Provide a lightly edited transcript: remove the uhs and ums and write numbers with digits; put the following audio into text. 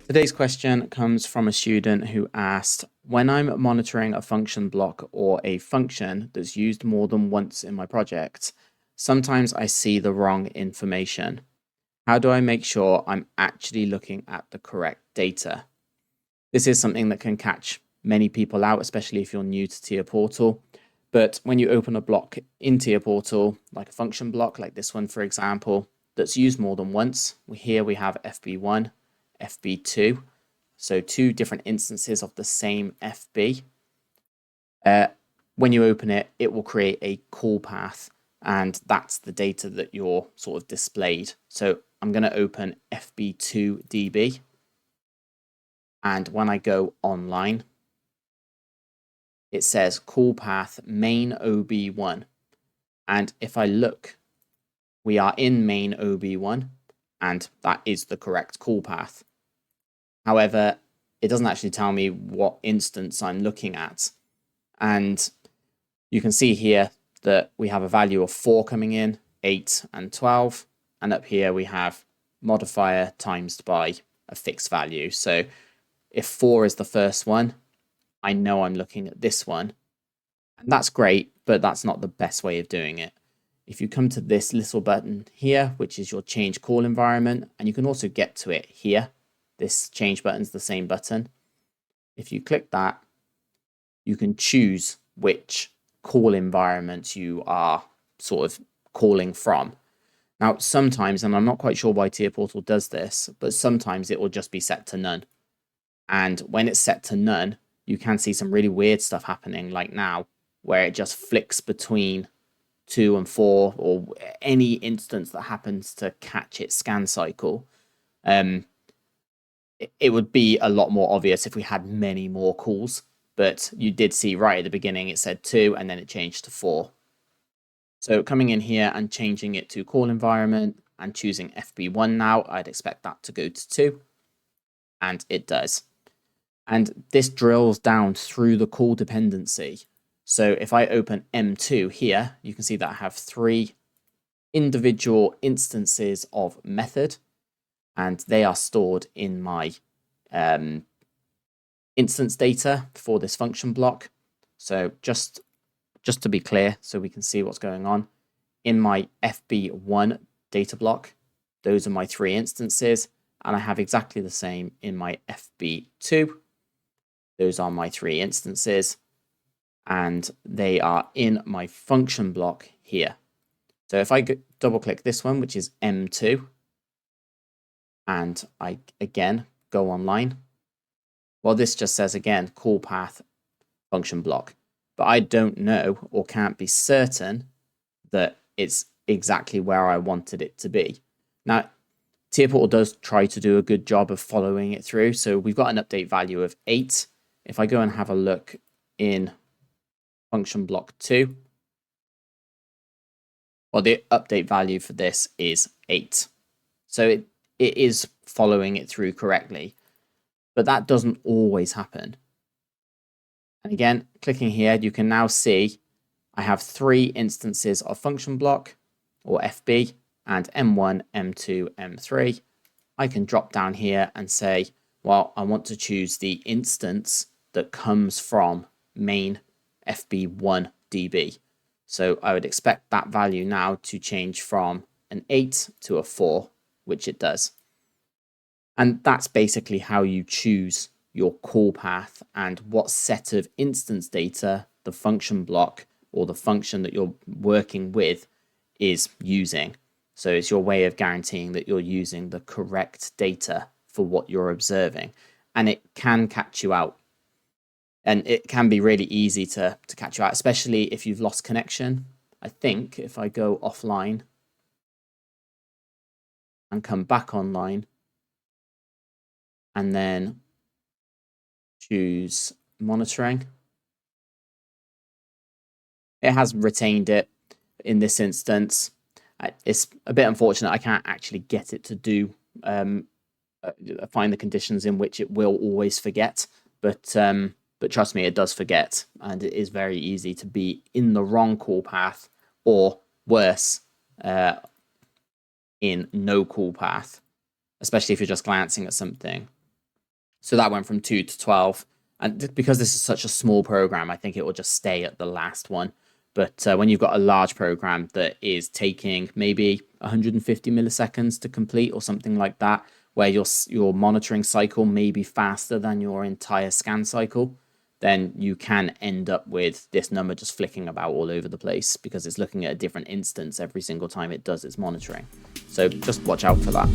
Today's question comes from a student who asked, when I'm monitoring a function block or a function that's used more than once in my project, sometimes I see the wrong information. How do I make sure I'm actually looking at the correct data? This is something that can catch many people out, especially if you're new to TIA Portal. But when you open a block in TIA Portal, like a function block, like this one, for example, that's used more than once, here we have FB1, FB2, so two different instances of the same FB. When you open it, it will create a call path, and that's the data that you're sort of displayed. So I'm going to open FB2DB, and when I go online, it says call path main OB1. And if I look, we are in main OB1, and that is the correct call path. However, it doesn't actually tell me what instance I'm looking at. And you can see here that we have a value of 4 coming in, 8 and 12. And up here we have modifier times by a fixed value. So if 4 is the first one, I know I'm looking at this one. And that's great, but that's not the best way of doing it. If you come to this little button here, which is your change call environment, and you can also get to it here. This change button is the same button. If you click that, you can choose which call environment you are sort of calling from. Now, sometimes, and I'm not quite sure why TIA Portal does this, but sometimes it will just be set to none. And when it's set to none, you can see some really weird stuff happening, like now, where it just flicks between 2 and 4, or any instance that happens to catch its scan cycle. It would be a lot more obvious if we had many more calls, but you did see right at the beginning it said 2 and then it changed to 4. So coming in here and changing it to call environment and choosing FB1 now, I'd expect that to go to 2, and it does. And this drills down through the call dependency. So if I open M2 here, you can see that I have 3 individual instances of method, and they are stored in my instance data for this function block. So just to be clear, so we can see what's going on, in my FB1 data block, those are my 3 instances, and I have exactly the same in my FB2. Those are my 3 instances, and they are in my function block here. So if I double click this one, which is M2, and I again go online, well, this just says again call path function block, but I don't know or can't be certain that it's exactly where I wanted it to be. Now, TIA Portal does try to do a good job of following it through. So we've got an update value of 8. If I go and have a look in function block 2, well, the update value for this is 8. So it is following it through correctly, but that doesn't always happen. And again, clicking here, you can now see I have 3 instances of function block, or FB, and M1, M2, M3. I can drop down here and say, well, I want to choose the instance that comes from main FB1 DB. So I would expect that value now to change from an 8 to a 4, which it does. And that's basically how you choose your call path and what set of instance data the function block or the function that you're working with is using. So it's your way of guaranteeing that you're using the correct data for what you're observing. And it can catch you out. And it can be really easy to catch you out, especially if you've lost connection. I think if I go offline and come back online and then choose monitoring, it has retained it in this instance. It's a bit unfortunate. I can't actually get it to do find the conditions in which it will always forget, but trust me, it does forget, and it is very easy to be in the wrong call path, or worse, in no call path, especially if you're just glancing at something. So that went from 2 to 12. And because this is such a small program, I think it will just stay at the last one. But when you've got a large program that is taking maybe 150 milliseconds to complete or something like that, where your monitoring cycle may be faster than your entire scan cycle, then you can end up with this number just flicking about all over the place because it's looking at a different instance every single time it does its monitoring. So just watch out for that.